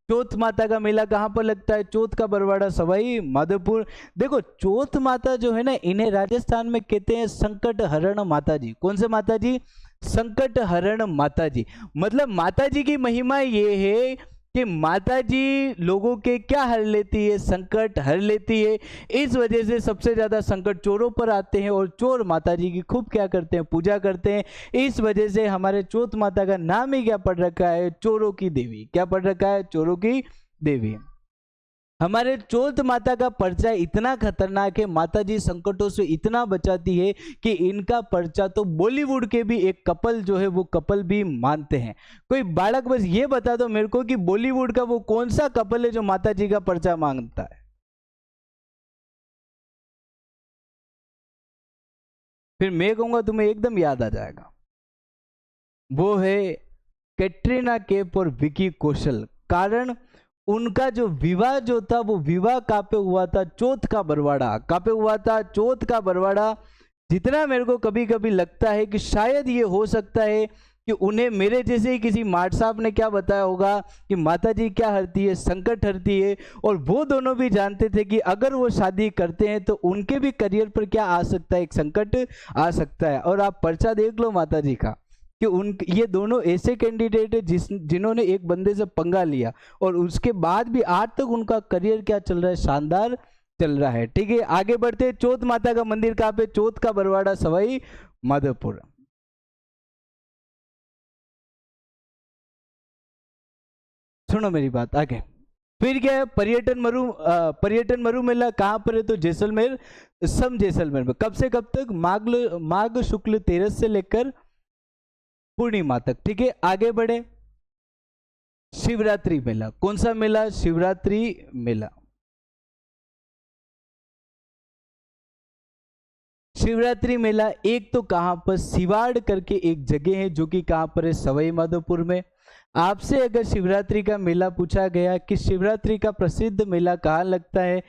चौथ माता का मेला कहां पर लगता है? चौथ का बरवाड़ा सवाई माधोपुर। देखो चौथ माता जो है ना, इन्हें राजस्थान में कहते हैं संकट हरण माता जी। कौन से माता जी? संकट हरण माता जी। मतलब माता जी की महिमा ये है कि माता जी लोगों के क्या हर लेती है? संकट हर लेती है। इस वजह से सबसे ज्यादा संकट चोरों पर आते हैं और चोर माता जी की खूब क्या करते हैं? पूजा करते हैं। इस वजह से हमारे चौथ माता का नाम ही क्या पड़ रखा है? चोरों की देवी। क्या पड़ रखा है? चोरों की देवी। हमारे चौथ माता का पर्चा इतना खतरनाक है, माता जी संकटों से इतना बचाती है कि इनका पर्चा तो बॉलीवुड के भी एक कपल जो है वो कपल भी मानते हैं। कोई बालक बस ये बता दो मेरे को कि बॉलीवुड का वो कौन सा कपल है जो माता जी का पर्चा मांगता है? फिर मैं कहूंगा तुम्हें एकदम याद आ जाएगा, वो है कैटरीना कैफ और विकी कौशल। कारण उनका जो विवाह जो था वो विवाह कहाँ पे हुआ था? चौथ का बरवाड़ा। कहाँ पे हुआ था? चौथ का बरवाड़ा। जितना मेरे को कभी कभी लगता है कि शायद ये हो सकता है कि उन्हें मेरे जैसे ही किसी माट साहब ने क्या बताया होगा कि माता जी क्या हरती है? संकट हरती है। और वो दोनों भी जानते थे कि अगर वो शादी करते हैं तो उनके भी करियर पर क्या आ सकता है? एक संकट आ सकता है। और आप पर्चा देख लो माता जी का कि उन ये दोनों ऐसे कैंडिडेट है जिन्होंने एक बंदे से पंगा लिया और उसके बाद भी आज तक उनका करियर क्या चल रहा है? शानदार चल रहा है। ठीक है, आगे बढ़ते हैं। चौथ माता का मंदिर कहाँ पे? चौथ का बरवाड़ा सवाई माधोपुर। सुनो मेरी बात आगे। फिर क्या है? पर्यटन मरु मेला कहां पर है? तो जैसलमेर, सम जैसलमेर में। कब से कब तक? माघ शुक्ल 13 से लेकर पूर्णिमा तक। ठीक है, आगे बढ़े। शिवरात्रि मेला। कौन सा मेला? शिवरात्रि मेला। शिवरात्रि मेला एक तो कहां पर? सिवाड़ करके एक जगह है जो कि कहां पर है? सवाई माधोपुर में। आपसे अगर शिवरात्रि का मेला पूछा गया कि शिवरात्रि का प्रसिद्ध मेला कहाँ लगता है,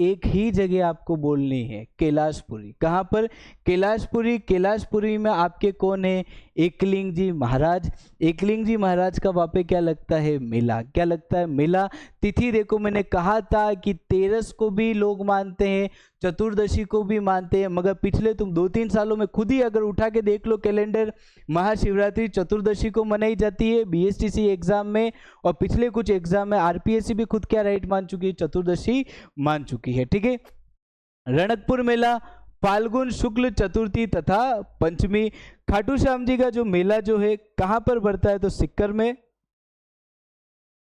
एक ही जगह आपको बोलनी है, कैलाशपुरी। कहाँ पर? कैलाशपुरी। कैलाशपुरी में आपके कौन है? एकलिंग जी महाराज। एकलिंग जी महाराज का वहाँ पे क्या लगता है? मेला। क्या लगता है? मेला। तिथि देखो, मैंने कहा था कि 13 को भी लोग मानते हैं, चतुर्दशी को भी मानते हैं, मगर पिछले तुम 2-3 सालों में खुद ही अगर उठा के देख लो कैलेंडर, महाशिवरात्रि चतुर्दशी को मनाई जाती है बीएसटीसी एग्जाम में, और पिछले कुछ एग्जाम में आरपीएससी भी खुद क्या राइट मान चुकी है, चतुर्दशी मान चुकी है। ठीक है। रणकपुर मेला फाल्गुन शुक्ल चतुर्थी तथा पंचमी। खाटू श्याम जी का जो मेला जो है कहां पर बढ़ता है, तो सिक्कर में।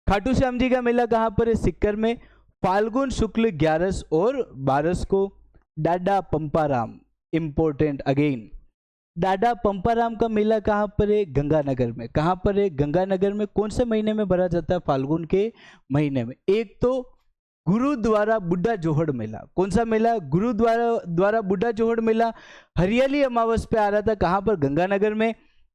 खाटू श्याम जी का मेला कहां पर है, सिक्कर में, फाल्गुन शुक्ल 11 और 12 को। डाडा पंपाराम इंपॉर्टेंट अगेन, डाडा पंपाराम का मेला कहां पर है, गंगानगर में। कहां पर है, गंगानगर में। कौन से महीने में भरा जाता है, फाल्गुन के महीने में। एक तो गुरुद्वारा बुड्ढा जोहड़ मेला, कौन सा मेला, गुरुद्वारा बुड्ढा जोहड़ मेला हरियाली अमावस पे आ रहा था, कहां पर, गंगानगर में।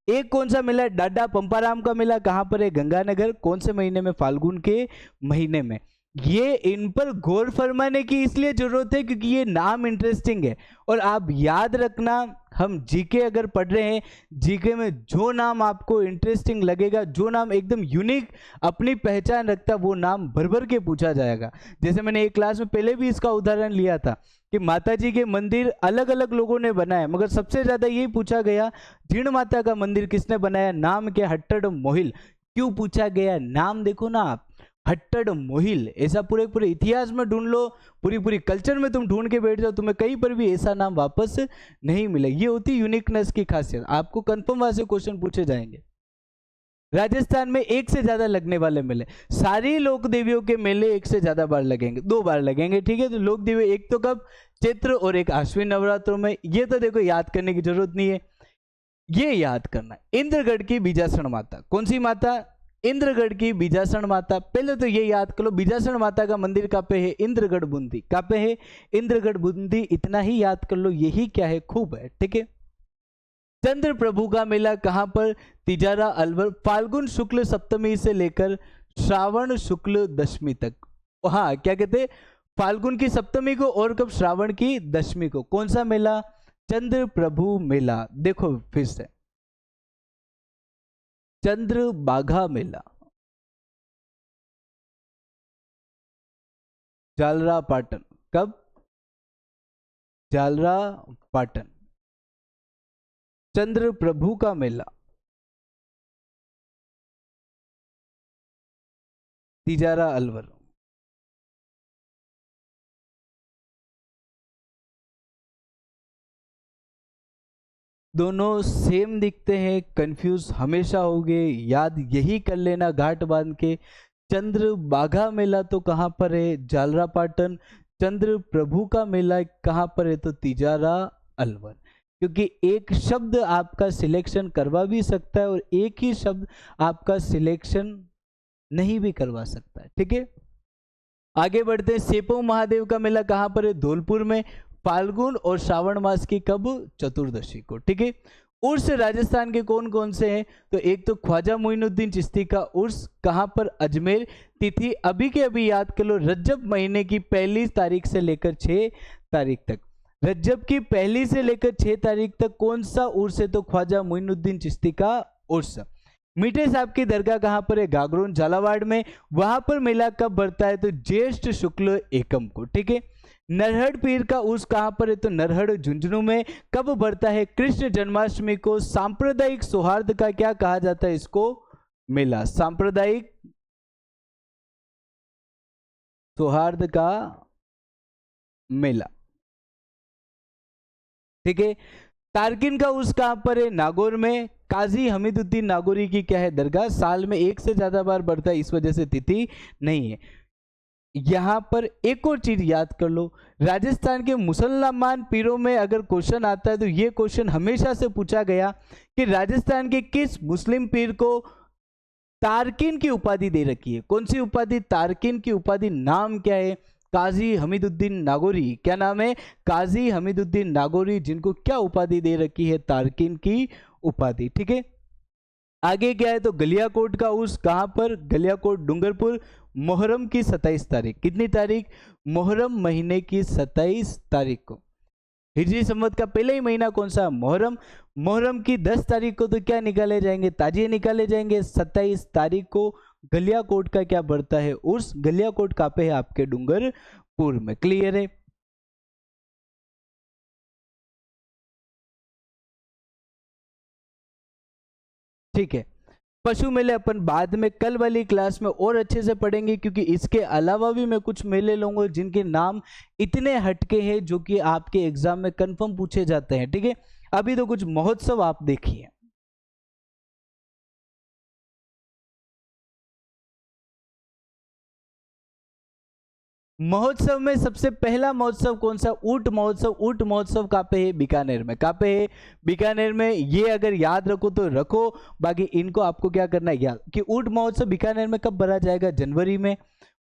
एक कौन सा मेला, डाडा पंपाराम का मेला, कहां पर है, गंगानगर। कौन से महीने में, फाल्गुन के महीने में। ये इन पर गौर फरमाने की इसलिए जरूरत है क्योंकि ये नाम इंटरेस्टिंग है, और आप याद रखना, हम जीके अगर पढ़ रहे हैं, जीके में जो नाम आपको इंटरेस्टिंग लगेगा, जो नाम एकदम यूनिक अपनी पहचान रखता, वो नाम भर भर के पूछा जाएगा। जैसे मैंने एक क्लास में पहले भी इसका उदाहरण लिया था कि माता जी के मंदिर अलग अलग लोगों ने बनाए, मगर सबसे ज्यादा यही पूछा गया जीण माता का मंदिर किसने बनाया, नाम क्या, हट्टड़ मोहिल। क्यों पूछा गया, नाम देखो ना आप, हट्टड़ मोहिल। ऐसा पूरे पूरे इतिहास में ढूंढ लो, पूरी पूरी कल्चर में तुम ढूंढ के बैठ जाओ, तुम्हें कहीं पर भी ऐसा नाम वापस नहीं मिले। ये होती यूनिकनेस की खासियत। आपको कंफर्म वहां से क्वेश्चन पूछे जाएंगे। राजस्थान में एक से ज्यादा लगने वाले मेले, सारी लोक देवियों के मेले एक से ज्यादा बार लगेंगे, 2 बार लगेंगे। ठीक है। तो लोक देवी एक तो कब, चैत्र और एक आश्विन नवरात्रों में। ये तो देखो याद करने की जरूरत नहीं है, ये याद करना। इंद्रगढ़ की बीजासण माता, कौन सी माता, इंद्रगढ़ की बीजासण माता। पहले तो ये याद कर लो, बीजासण माता का मंदिर कहाँ पे है, इंद्रगढ़ बूंदी। कहाँ पे है, इंद्रगढ़ बूंदी। इतना ही याद कर लो, यही क्या है, खूब है। ठीक है। चंद्र प्रभु का मेला कहां पर, तिजारा अलवर, फाल्गुन शुक्ल सप्तमी से लेकर श्रावण शुक्ल दशमी तक। हाँ, क्या कहते, फाल्गुन की सप्तमी को, और कब, श्रावण की दशमी को। कौन सा मेला, चंद्र प्रभु मेला। देखो फिर से, चंद्र बाघा मेला, जालरा पाटन। कब, जालरा पाटन। चंद्र प्रभु का मेला, तिजारा अलवर। दोनों सेम दिखते हैं, कंफ्यूज हमेशा होगे, याद यही कर लेना घाट बांध के। चंद्र बाघा मेला तो कहां पर है, जालरा पाटन। चंद्र प्रभु का मेला कहां पर है, तो तिजारा अलवर। क्योंकि एक शब्द आपका सिलेक्शन करवा भी सकता है और एक ही शब्द आपका सिलेक्शन नहीं भी करवा सकता है। ठीक है। आगे बढ़ते हैं। सेपो महादेव का मेला कहां पर है, धौलपुर में, फाल्गुन और श्रावण मास की कब, चतुर्दशी को। ठीक है। उर्स राजस्थान के कौन कौन से हैं, तो एक तो ख्वाजा मोइनुद्दीन चिश्ती का उर्स, कहां पर, अजमेर। तिथि अभी के अभी याद कर लो, रज्जब महीने की 1 तारीख से लेकर 6 तारीख तक। रज्जब की 1 से लेकर 6 तारीख तक कौन सा उर्स है, तो ख्वाजा मोइनुद्दीन चिश्ती का उर्स। मीठे साहब की दरगाह कहां पर है, गागरोन झालावाड़ में। वहां पर मेला कब बढ़ता है, तो ज्येष्ठ शुक्ल एकम को। ठीक है। नरहड़ पीर का उर्स कहां पर है, तो नरहड़ झुंझुनू में। कब बढ़ता है, कृष्ण जन्माष्टमी को। सांप्रदायिक सौहार्द का क्या कहा जाता है इसको, मेला, सांप्रदायिक सौहार्द का मेला। ठीक है। तारकिन का उर्स कहां पर है, नागौर में। काजी हमीदुद्दीन नागौरी की क्या है, दरगाह। साल में 1 से ज्यादा बार बढ़ता है, इस वजह से तिथि नहीं है। यहां पर एक और चीज याद कर लो, राजस्थान के मुसलमान पीरों में अगर क्वेश्चन आता है तो ये क्वेश्चन हमेशा से पूछा गया कि राजस्थान के किस मुस्लिम पीर को तारकिन की उपाधि दे रखी है। कौन सी उपाधि, तारकिन की उपाधि। नाम क्या है, काजी हमीदुद्दीन नागौरी। क्या नाम है, काजी हमीदुद्दीन नागौरी, जिनको क्या उपाधि दे रखी है, तारकिन की उपाधि। ठीक है। आगे क्या है, तो गलियाकोट का उर्स कहां पर, गलियाकोट डूंगरपुर। मोहर्रम की 27 तारीख, कितनी तारीख, मोहर्रम महीने की 27 तारीख को। हिजरी संवत का पहला ही महीना कौन सा, मोहर्रम। मोहर्रम की 10 तारीख को तो क्या निकाले जाएंगे, ताजिए निकाले जाएंगे। 27 तारीख को गलियाकोट का क्या बढ़ता है, उर्स। गलियाकोट कहाँ पे है, आपके डूंगरपुर में। क्लियर है। ठीक है। पशु मेले अपन बाद में कल वाली क्लास में और अच्छे से पढ़ेंगे, क्योंकि इसके अलावा भी मैं कुछ मेले लूंगा जिनके नाम इतने हटके हैं जो कि आपके एग्जाम में कंफर्म पूछे जाते हैं। ठीक है, अभी तो कुछ महोत्सव आप देखिए। महोत्सव में सबसे पहला महोत्सव कौन सा? ऊंट महोत्सव। ऊंट महोत्सव कहाँ पे है? बीकानेर में। कहाँ पे है? बीकानेर में। ये अगर याद रखो तो रखो, बाकी इनको आपको क्या करना है याद, कि ऊंट महोत्सव बीकानेर में कब भरा जाएगा? जनवरी में।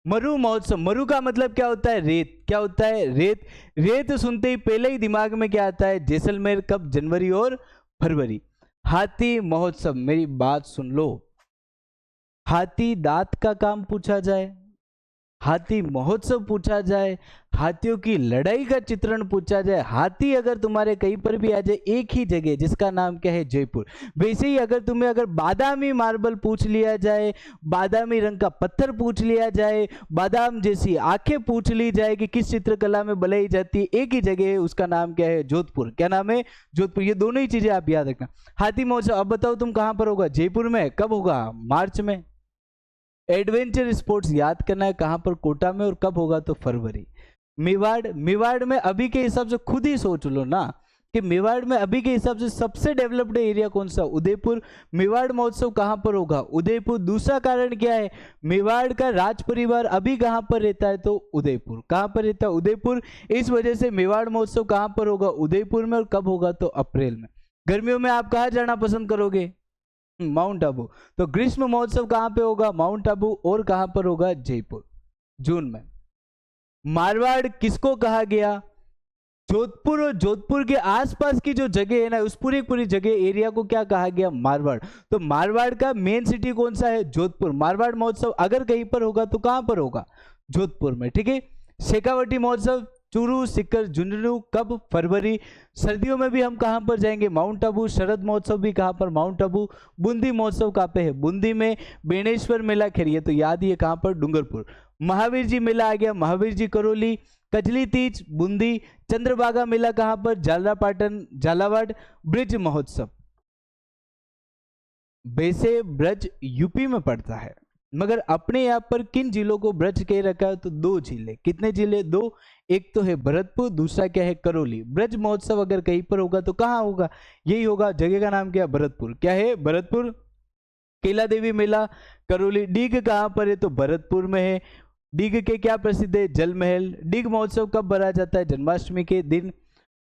मरु महोत्सव। मरु का मतलब क्या होता है? रेत। क्या होता है? रेत। रेत सुनते ही पहले ही दिमाग में क्या आता है? जैसलमेर। कब? जनवरी और फरवरी। हाथी महोत्सव, मेरी बात सुन लो, हाथी दांत का काम पूछा जाए, हाथी महोत्सव पूछा जाए, हाथियों की लड़ाई का चित्रण पूछा जाए, हाथी अगर तुम्हारे कहीं पर भी आ जाए एक ही जगह जिसका नाम क्या है? जयपुर। वैसे ही अगर तुम्हें अगर बादामी मार्बल पूछ लिया जाए, बादामी रंग का पत्थर पूछ लिया जाए, बादाम जैसी आंखें पूछ ली जाए कि किस चित्रकला में बनाई जाती है, एक ही जगह है, उसका नाम क्या है? जोधपुर। क्या नाम है? जोधपुर। ये दोनों ही चीजें आप याद रखना। हाथी महोत्सव, अब बताओ तुम कहां पर होगा? जयपुर में। कब होगा? मार्च में। एडवेंचर स्पोर्ट्स याद करना है, कहां पर? कोटा में। और कब होगा? तो फरवरी। मेवाड़। मेवाड़ में अभी के हिसाब से खुद ही सोच लो ना कि मेवाड़ में अभी के हिसाब से सबसे डेवलप्ड एरिया कौन सा? उदयपुर। मेवाड़ महोत्सव कहां पर होगा? उदयपुर। दूसरा कारण क्या है? मेवाड़ का राज परिवार अभी कहां पर रहता है? तो उदयपुर। कहां पर रहता है? उदयपुर। इस वजह से मेवाड़ महोत्सव कहां पर होगा? उदयपुर में। और कब होगा? तो अप्रैल में। गर्मियों में आप कहां जाना पसंद करोगे? माउंट आबू। तो ग्रीष्म महोत्सव कहां पे होगा? माउंट आबू। और कहां पर होगा? जयपुर। जून में। मारवाड़ किसको कहा गया? जोधपुर और जोधपुर के आसपास की जो जगह है ना, उस पूरी जगह एरिया को क्या कहा गया? मारवाड़। तो मारवाड़ का मेन सिटी कौन सा है? जोधपुर। मारवाड़ महोत्सव अगर कहीं पर होगा तो कहां पर होगा? जोधपुर में। ठीक है। शेखावटी महोत्सव, चूरू, सीकर, झुंझुनू। कब? फरवरी। सर्दियों में भी हम कहां पर जाएंगे? माउंट आबू। शरद महोत्सव भी कहां पर? माउंट आबू। बूंदी महोत्सव कहां पे है? बूंदी में। बेणेश्वर मेला, खैर ये तो याद ही है, कहां पर? डूंगरपुर। महावीर जी मेला आ गया, महावीर जी करौली। कजली तीज, बूंदी। चंद्रभागा मेला कहां पर? झालरापाटन, झालावाड़। ब्रिज महोत्सव, वैसे ब्रज यूपी में पड़ता है, मगर अपने यहाँ पर किन जिलों को ब्रज कह रखा है? तो दो जिले। कितने जिले? दो। एक तो है भरतपुर, दूसरा क्या है? करौली। ब्रज महोत्सव अगर कहीं पर होगा तो कहाँ होगा? यही होगा। जगह का नाम क्या है? भरतपुर। क्या है? भरतपुर। केला देवी मेला, करौली। डीग कहाँ पर है? तो भरतपुर में है। डीग के क्या प्रसिद्ध है? जल महल। डीग महोत्सव कब भरा जाता है? जन्माष्टमी के दिन।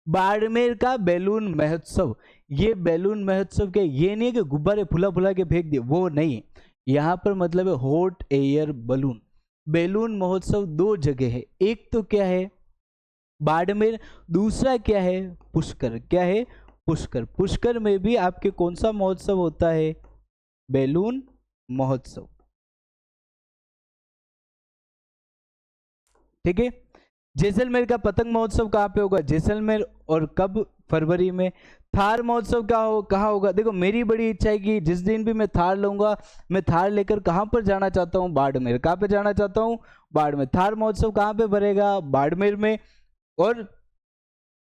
बाड़मेर का बैलून महोत्सव, ये बैलून महोत्सव क्या? ये नहीं है कि गुब्बारे फुला फुला के फेंक दिए, वो नहीं। यहाँ पर मतलब है हॉट एयर बलून। बैलून महोत्सव दो जगह है, एक तो क्या है? बाड़मेर। दूसरा क्या है? पुष्कर। क्या है? पुष्कर। पुष्कर में भी आपके कौन सा महोत्सव होता है? बैलून महोत्सव। ठीक है। जैसलमेर का पतंग महोत्सव कहाँ पे होगा? जैसलमेर। और कब? फरवरी में। थार महोत्सव कहाँ होगा? देखो मेरी बड़ी इच्छा है कि जिस दिन भी मैं थार लूंगा, मैं थार लेकर कहाँ पर जाना चाहता हूँ? बाड़मेर। कहाँ पे जाना चाहता हूँ? बाड़मेर। थार महोत्सव कहाँ पे भरेगा? बाड़मेर में। और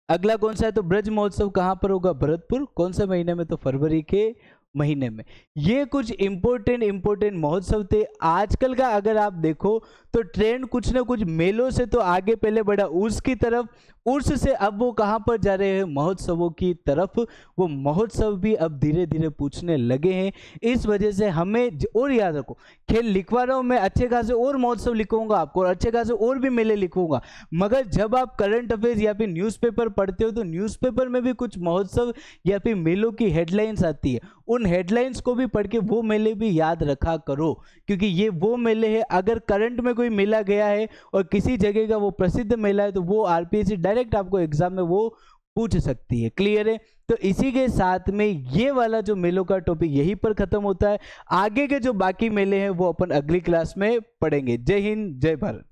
अगला कौन सा है? तो ब्रज महोत्सव कहाँ पर होगा? भरतपुर। कौन से महीने में? तो फरवरी के महीने में। ये कुछ इंपोर्टेंट महोत्सव थे। आजकल का अगर आप देखो तो ट्रेंड कुछ ना कुछ मेलों से तो आगे पहले बढ़ा उर्स की तरफ, उर्स से अब वो कहां पर जा रहे हैं? महोत्सवों की तरफ। वो महोत्सव भी अब धीरे धीरे पूछने लगे हैं। इस वजह से हमें और याद रखो, खेल लिखवा रहा हूं मैं, अच्छे खासे और महोत्सव लिखूंगा आपको और अच्छे खासे और भी मेले लिखूंगा, मगर जब आप करंट अफेयर्स या फिर न्यूज़पेपर पढ़ते हो तो न्यूज़पेपर में भी कुछ महोत्सव या फिर मेलों की हेडलाइंस आती है। उन हेडलाइंस को भी पढ़ के वो मेले भी याद रखा करो, क्योंकि ये वो मेले हैं, अगर करंट में कोई मेला गया है और किसी जगह का वो प्रसिद्ध मेला है तो वो आरपीएससी डायरेक्ट आपको एग्जाम में वो पूछ सकती है। क्लियर है? तो इसी के साथ में ये वाला जो मेलों का टॉपिक यहीं पर खत्म होता है। आगे के जो बाकी मेले हैं वो अपन अगली क्लास में पढ़ेंगे। जय हिंद, जय भारत।